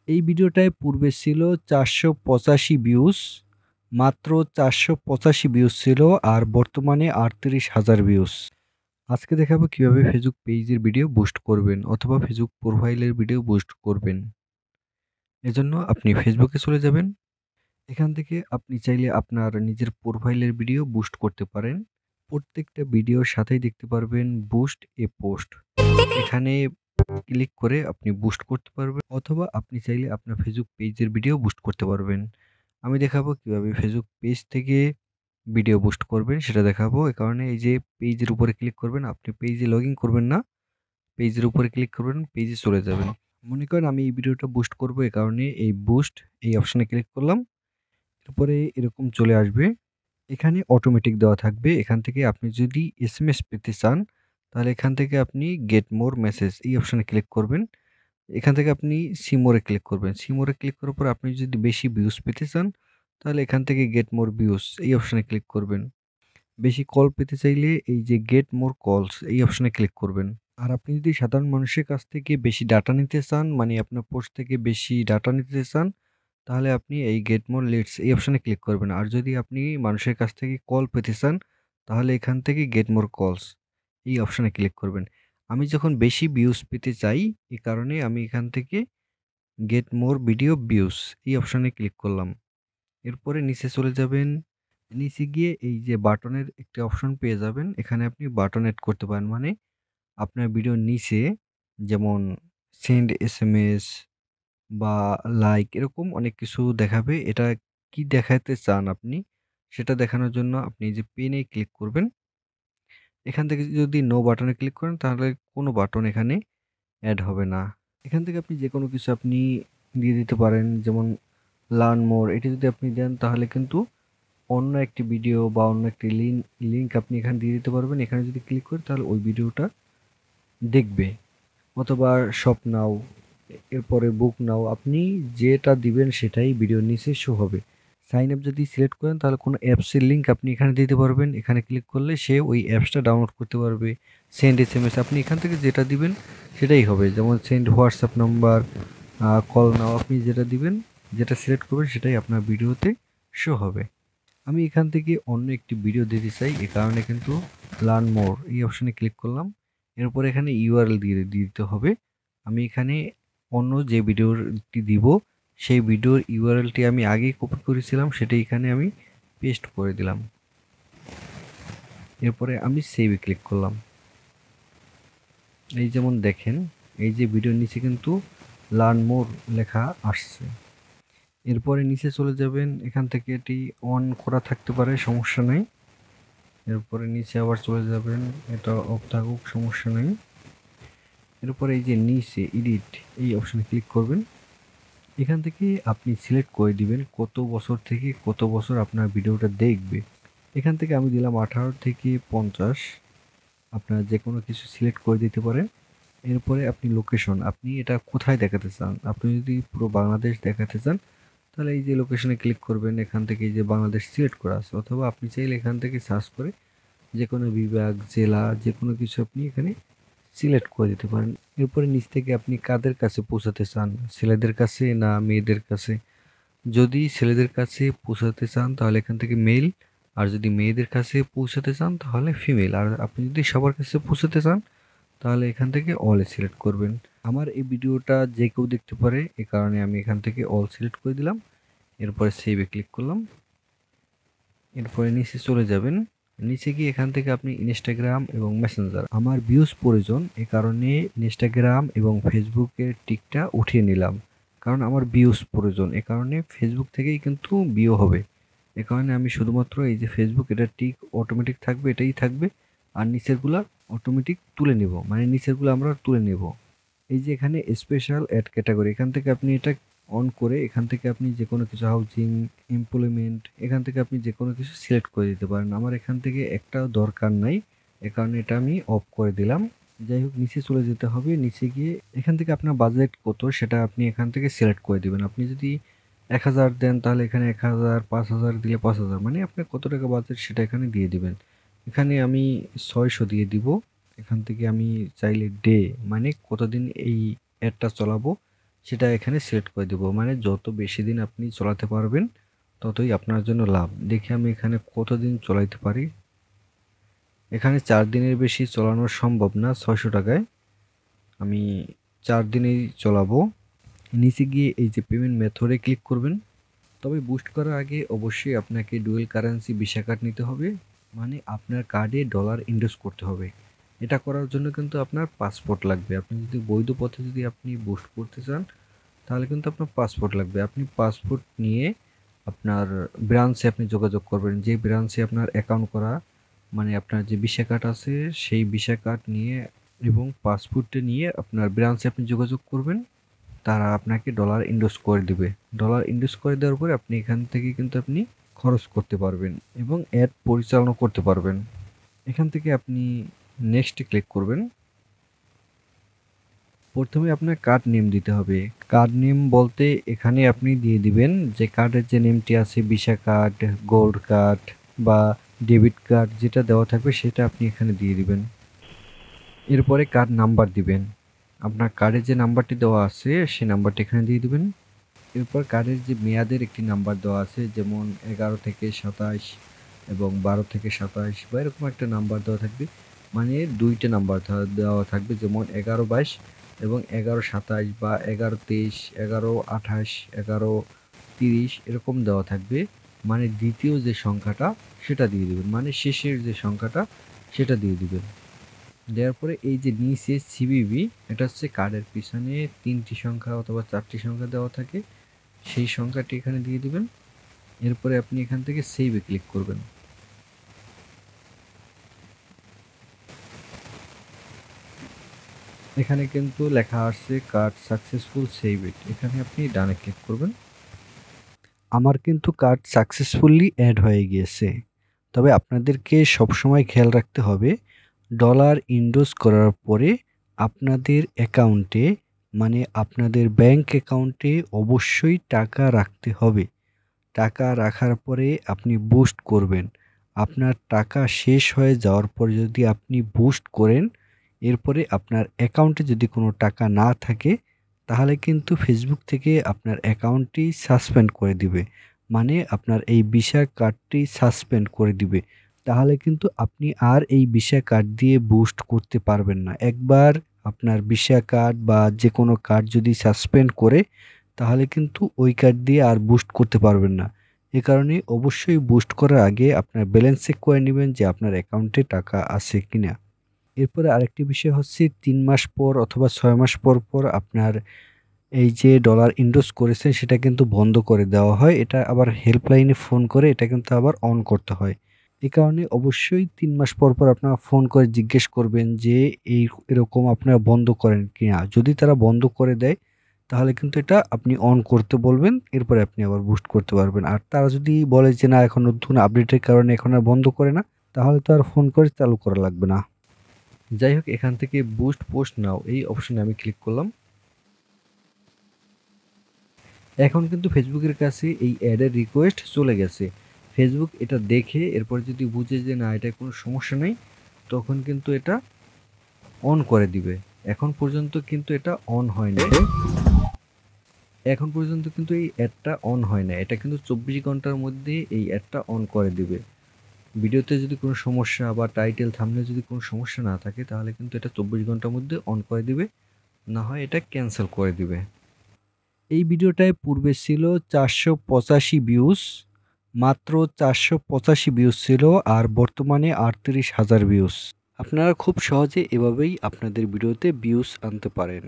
এই ভিডিওটায় পূর্বে ছিল ৪৮৫ ভিউজ, মাত্র ৪৮৫ ভিউজ ছিল আর বর্তমানে ৩৮,০০০ ভিউজ। আজকে দেখাবো কিভাবে ফেসবুক পেজের ভিডিও বুস্ট করবেন অথবা ফেসবুক প্রোফাইলের ভিডিও বুস্ট করবেন। এজন্য আপনি ফেসবুকে চলে যাবেন। এখান থেকে আপনি চাইলে আপনার নিজের প্রোফাইলের ভিডিও বুস্ট করতে পারেন। প্রত্যেকটা ভিডিওর সাথেই দেখতে পারবেন বুস্ট এ পোস্ট। এখানে ক্লিক করে আপনি বুস্ট করতে পারবেন অথবা আপনি চাইলে আপনার ফেসবুক পেজের ভিডিও বুস্ট করতে পারবেন। আমি দেখাবো কিভাবে ফেসবুক পেজ থেকে ভিডিও বুস্ট করবেন সেটা দেখাবো। এ কারণে এই যে পেজের উপরে ক্লিক করবেন, আপনি পেজে লগইন করবেন না, পেজের উপরে ক্লিক করবেন, পেজে চলে যাবেন। মনে করেন আমি এই ভিডিওটা বুস্ট করব, এ কারণে এই বুস্ট এই অপশনে ক্লিক করলাম। এরপরে এরকম চলে আসবে। এখানে অটোমেটিক দেওয়া থাকবে। এখান থেকে আপনি যদি এসএমএস পেতে চান তাহলে এখান থেকে আপনি গেট মোর মেসেজ এই অপশনে ক্লিক করবেন। এখান থেকে আপনি সি মোরে ক্লিক করবেন। সি মোরে ক্লিক করার পর আপনি যদি বেশি ভিউজ পেতে চান তাহলে এখান থেকে গেট মোর ভিউজ এই অপশনে ক্লিক করবেন। বেশি কল পেতে চাইলে এই যে গেট মোর কলস এই অপশনে ক্লিক করবেন। আর আপনি যদি সাধারণ মানুষের কাছ থেকে বেশি ডাটা নিতে চান, মানে আপনার পোস্ট থেকে বেশি ডাটা নিতে চান, তাহলে আপনি এই গেট মোর লিডস এই অপশনে ক্লিক করবেন। আর যদি আপনি মানুষের কাছ থেকে কল পেতে চান তাহলে এখান থেকে গেট মোর কলস এই অপশনে ক্লিক করবেন। আমি যখন বেশি ভিউজ পেতে চাই এই কারণে আমি এখান থেকে গেট মোর ভিডিও ভিউজ এই অপশনে ক্লিক করলাম। এরপরে নিচে চলে যাবেন। নিচে গিয়ে এই যে বাটনের একটি অপশন পেয়ে যাবেন। এখানে আপনি বাটন এড করতে পারেন, মানে আপনার ভিডিওর নিচে যেমন সেন্ড এসএমএস বা লাইক এরকম অনেক কিছু দেখাবে। এটা কি দেখাতে চান আপনি সেটা দেখানোর জন্য আপনি যে পেনে ক্লিক করবেন। এখান থেকে যদি নো বাটনে ক্লিক করেন তাহলে কোনো বাটন এখানে অ্যাড হবে না। এখান থেকে আপনি যে কোনো কিছু আপনি দিয়ে দিতে পারেন, যেমন লার্ন মোর এটি যদি আপনি দেন তাহলে কিন্তু অন্য একটি ভিডিও বা অন্য একটি লিঙ্ক আপনি এখানে দিয়ে দিতে পারবেন। এখানে যদি ক্লিক করেন তাহলে ওই ভিডিওটা দেখবে। অথবা শপ নাও, এরপরে বুক নাও, আপনি যেটা দিবেন সেটাই ভিডিওর নিচে শো হবে। সাইন আপ যদি সিলেক্ট করেন তাহলে কোনো অ্যাপসের লিঙ্ক আপনি এখানে দিতে পারবেন। এখানে ক্লিক করলে সে ওই অ্যাপসটা ডাউনলোড করতে পারবে। সেন্ড এসএমএস আপনি এখান থেকে যেটা দিবেন সেটাই হবে, যেমন send WhatsApp number, call now, আপনি যেটা দিবেন, যেটা সিলেক্ট করবেন সেটাই আপনার ভিডিওতে শো হবে। আমি এখান থেকে অন্য একটি ভিডিও দিতে চাই, এ কারণে কিন্তু লার্ন মোর এই অপশানে ক্লিক করলাম। এরপর এখানে ইউআরএল দিয়ে দিতে হবে। আমি এখানে অন্য যে ভিডিওটি দিব সেই ভিডিওর ইউআরএলটি আমি আগেই কপি করেছিলাম, সেটা এখানে আমি পেস্ট করে দিলাম। এরপরে আমি সেভে ক্লিক করলাম। এই যেমন দেখেন এই যে ভিডিওর নিচে কিন্তু লার্ন মোর লেখা আসছে। এরপরে নিচে চলে যাবেন। এখান থেকে এটি অন করা থাকতে পারে, সমস্যা নেই। এরপরে নিচে আবার চলে যাবেন, এটা অফ থাকুক, সমস্যা নেই। এরপরে এই যে নিচে এডিট এই অপশানে ক্লিক করবেন। এখান থেকে আপনি সিলেক্ট করে দিবেন কত বছর থেকে কত বছর আপনার ভিডিওটা দেখবে। এখান থেকে আমি দিলাম 18 থেকে 50। আপনারা যে কোনো কিছু সিলেক্ট করে দিতে পারেন। এরপরে আপনি লোকেশন, আপনি এটা কোথায় দেখাতে চান। আপনি যদি পুরো বাংলাদেশ দেখাতে চান তাহলে এই যে লোকেশনে ক্লিক করবেন। এখান থেকে এই যে বাংলাদেশ সিলেক্ট করা আছে, অথবা আপনি চাইলে এখান থেকে সার্চ করে যে কোনো বিভাগ, জেলা, যে কোনো কিছু আপনি এখানে সিলেক্ট করে দিতে পারেন। এরপরে নিচ থেকে আপনি কাদের কাছে পৌঁছাতে চান, ছেলেদের কাছে না মেয়েদের কাছে। যদি ছেলেদের কাছে পৌঁছাতে চান তাহলে এখান থেকে মেল, আর যদি মেয়েদের কাছে পৌঁছাতে চান তাহলে ফিমেল। আর আপনি যদি সবার কাছে পৌঁছাতে চান তাহলে এখান থেকে অল সিলেক্ট করবেন। আমার এই ভিডিওটা যে কেউ দেখতে পারে, এ কারণে আমি এখান থেকে অল সিলেক্ট করে দিলাম। এরপরে সেভে ক্লিক করলাম। এরপরে নিচে চলে যাবেন। নিচে গিয়ে এখান থেকে আপনি ইনস্টাগ্রাম এবং মেসেঞ্জার, আমার ভিউজ প্রয়োজন এ কারণে ইনস্টাগ্রাম এবং ফেসবুকের টিকটা উঠিয়ে নিলাম, কারণ আমার ভিউজ প্রয়োজন। এ কারণে ফেসবুক থেকেই কিন্তু ভিউ হবে। এ কারণে আমি শুধুমাত্র এই যে ফেসবুক, এটা টিক অটোমেটিক থাকবে, এটাই থাকবে। আর নিচেরগুলা অটোমেটিক তুলে নিব, মানে নিচেরগুলো আমরা তুলে নেব। এই যে এখানে স্পেশাল অ্যাড ক্যাটাগরি, এখান থেকে আপনি এটা অন করে এখান থেকে আপনি যে কোনো কিছু হাউজিং, এমপ্লয়মেন্ট, এখান থেকে আপনি যে কোনো কিছু সিলেক্ট করে দিতে পারেন। আমার এখান থেকে একটাও দরকার নাই, এ কারণে এটা আমি অফ করে দিলাম। যাই হোক, নিচে চলে যেতে হবে। নিচে গিয়ে এখান থেকে আপনার বাজেট কত সেটা আপনি এখান থেকে সিলেক্ট করে দিবেন। আপনি যদি 1000 দেন তাহলে এখানে 1000, 5000 দিলে 5000, মানে আপনার কত টাকা বাজেট সেটা এখানে দিয়ে দিবেন। এখানে আমি 600 দিয়ে দিব। এখান থেকে আমি চাইলে ডে, মানে কতদিন এই অ্যাডটা চালাবো সেটা এখানে সিলেক্ট করে দেব। মানে যত বেশি দিন আপনি চালাতে পারবেন ততই আপনার জন্য লাভ। দেখি আমি এখানে কতদিন চালাতে পারি। এখানে 4 দিনের বেশি চালানো সম্ভব না 600 টাকায়। আমি 4 দিনেই চালাবো। নিচে গিয়ে এই যে পেমেন্ট মেথডে ক্লিক করবেন। তবে বুস্ট করার আগে অবশ্যই আপনাকে ডুয়েল কারেন্সি ভিসা কার্ড নিতে হবে, মানে আপনার কার্ডে ডলার ইনভেস্ট করতে হবে। এটা করার জন্য কিন্তু আপনার পাসপোর্ট লাগবে। আপনি যদি বৈধ পথে যদি আপনি বুস্ট করতে চান তাহলে কিন্তু আপনার পাসপোর্ট লাগবে। আপনি পাসপোর্ট নিয়ে আপনার ব্রাঞ্চে আপনি যোগাযোগ করবেন, যে ব্রাঞ্চে আপনার অ্যাকাউন্ট করা, মানে আপনার যে ভিসা কার্ড আছে সেই ভিসা কার্ড নিয়ে এবং পাসপোর্টটা নিয়ে আপনার ব্রাঞ্চে আপনি যোগাযোগ করবেন। তারা আপনাকে ডলার ইনভেস্ট করে দিবে। ডলার ইনভেস্ট করে দেওয়ার পরে আপনি এখান থেকে কিন্তু আপনি খরচ করতে পারবেন এবং অ্যাড পরিচালনা করতে পারবেন। এখান থেকে আপনি নেক্সটে ক্লিক করবেন। প্রথমে আপনার কার্ড নেম দিতে হবে। কার্ড নেম বলতে এখানে আপনি দিয়ে দিবেন যে কার্ডের যে নেমটি আছে, ভিসা কার্ড, গোল্ড কার্ড বা ডেবিট কার্ড, যেটা দেওয়া থাকবে সেটা আপনি এখানে দিয়ে দিবেন। এরপরে কার্ড নাম্বার দিবেন। আপনার কার্ডের যে নাম্বারটি দেওয়া আছে সেই নাম্বারটি এখানে দিয়ে দিবেন। এরপর কার্ডের যে মেয়াদের একটি নাম্বার দেওয়া আছে, যেমন 11 থেকে 27 এবং 12 থেকে 27 বা এরকম একটা নাম্বার দেওয়া থাকবে। মানে দুইটা নাম্বার দেওয়া থাকবে, যেমন 11-22 এবং 11-27 বা 11-23, 11-28, 11-30 এরকম দেওয়া থাকবে। মানে দ্বিতীয় যে সংখ্যাটা সেটা দিয়ে দিবেন, মানে শেষের যে সংখ্যাটা সেটা দিয়ে দিবেন। দেওয়ার পরে এই যে নিচে সিভিভি, এটা হচ্ছে কার্ডের পিছনে 3টি সংখ্যা অথবা 4টি সংখ্যা দেওয়া থাকে, সেই সংখ্যাটি এখানে দিয়ে দিবেন। এরপরে আপনি এখান থেকে সেভে ক্লিক করবেন। এখানে কিন্তু লেখা আসছে কার্ড সাকসেসফুল সেভ ইট, এখানে আপনি ডানে ক্লিক করবেন। আমার কিন্তু কার্ড সাকসেসফুলি অ্যাড হয়ে গিয়েছে। তবে আপনাদেরকে সবসময় খেয়াল রাখতে হবে, ডলার ইনভেস্ট করার পরে আপনাদের অ্যাকাউন্টে, মানে আপনাদের ব্যাংক অ্যাকাউন্টে অবশ্যই টাকা রাখতে হবে। টাকা রাখার পরে আপনি বুস্ট করবেন। আপনার টাকা শেষ হয়ে যাওয়ার পরে যদি আপনি বুস্ট করেন, এরপরে আপনার অ্যাকাউন্টে যদি কোনো টাকা না থাকে তাহলে কিন্তু ফেসবুক থেকে আপনার অ্যাকাউন্টটি সাসপেন্ড করে দিবে। মানে আপনার এই ভিসা কার্ডটি সাসপেন্ড করে দিবে। তাহলে কিন্তু আপনি আর এই ভিসা কার্ড দিয়ে বুস্ট করতে পারবেন না। একবার আপনার ভিসা কার্ড বা যে কোনো কার্ড যদি সাসপেন্ড করে তাহলে কিন্তু ওই কার্ড দিয়ে আর বুস্ট করতে পারবেন না। এ কারণে অবশ্যই বুস্ট করার আগে আপনার ব্যালেন্স চেক করে নেবেন যে আপনার অ্যাকাউন্টে টাকা আছে কিনা। এরপরে আরেকটি বিষয় হচ্ছে 3 মাস পর অথবা 6 মাস পর পর আপনার এই যে ডলার ইনভেস্ট করেছেন সেটা কিন্তু বন্ধ করে দেওয়া হয়। এটা আবার হেল্পলাইনে ফোন করে এটা কিন্তু আবার অন করতে হয়। এই কারণে অবশ্যই 3 মাস পর পর আপনারা ফোন করে জিজ্ঞেস করবেন যে এরকম আপনারা বন্ধ করেন কিনা। যদি তারা বন্ধ করে দেয় তাহলে কিন্তু এটা আপনি অন করতে বলবেন। এরপরে আপনি আবার বুস্ট করতে পারবেন। আর তারা যদি বলে যে না, এখন নতুন আপডেটের কারণে এখন আর বন্ধ করে না, তাহলে তো আর ফোন করে চালু করা লাগবে না। যাই হোক, এখান থেকে বুস্ট পোস্ট নাও এই অপশনে আমি ক্লিক করলাম। এখন কিন্তু ফেসবুকের কাছে এই অ্যাডের রিকোয়েস্ট চলে গেছে। ফেসবুক এটা দেখে এরপর যদি বুঝে যে না, এটা কোনো সমস্যা নেই, তখন কিন্তু এটা অন করে দিবে। এখন পর্যন্ত কিন্তু এটা অন হয় না। এখন পর্যন্ত কিন্তু এই অ্যাডটা অন হয় না। এটা কিন্তু 24 ঘন্টার মধ্যে এই অ্যাডটা অন করে দিবে। ভিডিওতে যদি কোনো সমস্যা বা টাইটেল থাম্বনেল যদি কোনো সমস্যা না থাকে তাহলে কিন্তু এটা 24 ঘন্টার মধ্যে অন করে দিবে, না হয় এটা ক্যান্সেল করে দিবে। এই ভিডিওটায় পূর্বে ছিল 485 ভিউজ, মাত্র 485 ভিউজ ছিল, আর বর্তমানে 38,000 ভিউজ। আপনারা খুব সহজে এভাবেই আপনাদের ভিডিওতে ভিউজ আনতে পারেন।